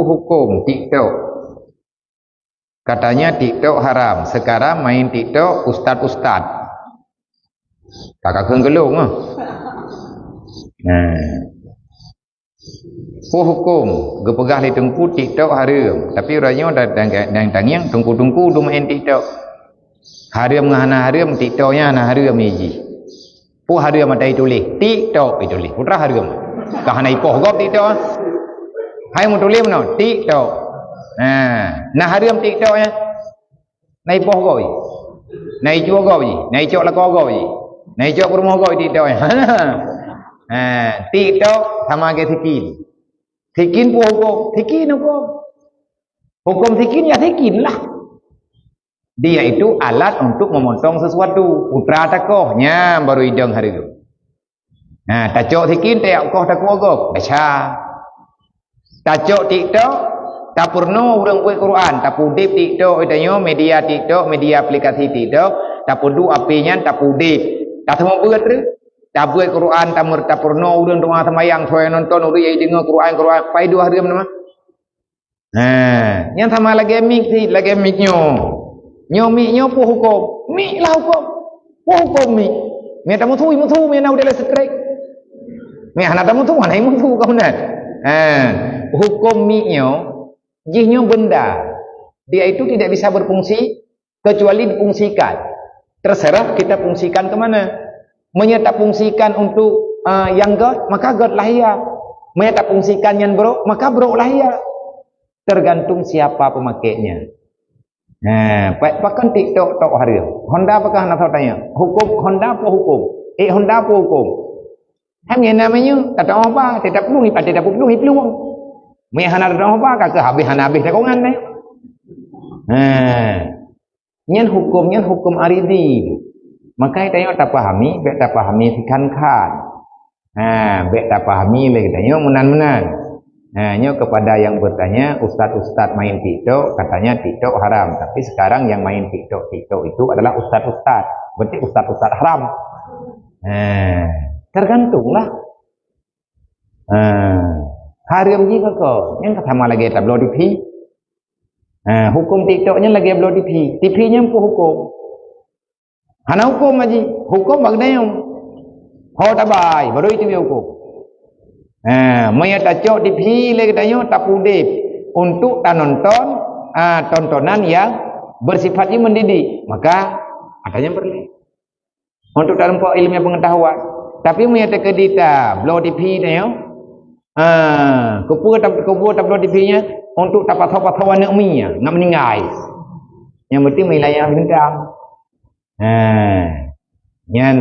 hukum TikTok. Katanya TikTok haram. Sekarang main TikTok ustaz-ustaz. Kakak kelung ah. Hukum gepegah li tengku TikTok haram. Tapi orangnya dan tangiang tengku-tengku du main TikTok. Haram ngana haram TikToknya ana haram iji. Pu haram ada tulis TikTok tulis. Putra haram. Kahana ipoh gop TikTok. Hai mu tulis mana? TikTok. Nah haram TikToknya. Nai poh goi. Nai jual goi. Nai cok lako goi. Nai cok rumah goi TikToknya. TikTok sama ke thikin. Thikin pu hukum. Thikin hukum. Hukum thikin ya thikin lah. Dia itu alat untuk memotong sesuatu. Putra takohnya baru hidung hari itu. Nah, tacok thikin tak koh takoh gop. Baca. Tacok TikTok tak purno urang buat Quran, tak pudip TikTok itanyo media TikTok, media aplikasi TikTok, tak pudu apinya tak pudip. Tak semua buat tu. Tak buat Quran tak purno urang doa semayang soal nonton urang ai dengar Quran pai 2 hari mana. Yang sama lagi miknyo. Nyo miknyo pu hukum. Mik lah hukum. Pu hukum mik. Mi tamu thu mi nau dia strike. Mi anak tamu thu anai mu thu kau nak. Hukum miknyo jihnyo benda. Dia itu tidak bisa berfungsi kecuali difungsikan. Terserah kita fungsikan ke mana. Menyata fungsikan untuk yang god, maka god lah ya. Menyata fungsikan yang bro, maka bro lah ya. Tergantung siapa pemakainya. Pakai TikTok tok hari. Honda apakah nak tanya? Hukum Honda apa hukum? Honda apa hukum? Hamnya namanya kata apa? Tidak perlu ni, tidak perlu ni peluang. Mai hana dah apa? Kakak habis dakongan ni. Nyen hukum aridi. Maka tanya tak pahami, bek tak pahami kan. Bek tak pahami lagi tanya menan. Nyo kepada yang bertanya, ustaz-ustaz main TikTok, katanya TikTok haram. Tapi sekarang yang main TikTok itu adalah ustaz-ustaz. Berarti ustaz-ustaz haram. Tergantunglah. Haram juga kok. Yang sama lagi tabloid TV. Hukum TikToknya lagi upload TV. TV-nya pun hukum. Hana hukum aja. Hukum bagdayong. Ho tabai, baru itu dia hukum. Maya tacok TV lagi tanya tak pudip untuk nonton tontonan yang bersifatnya mendidik. Maka adanya perlu. Untuk dalam ilmu pengetahuan. Tapi maya kedita upload TV ni yo. Kupur upload TV-nya untuk tapat-tapat nak mi nak meninggal. Yang penting wilayah gendam. Yang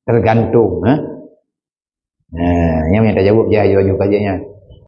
tergantung. Yang minta jawab je, jawab kajanya.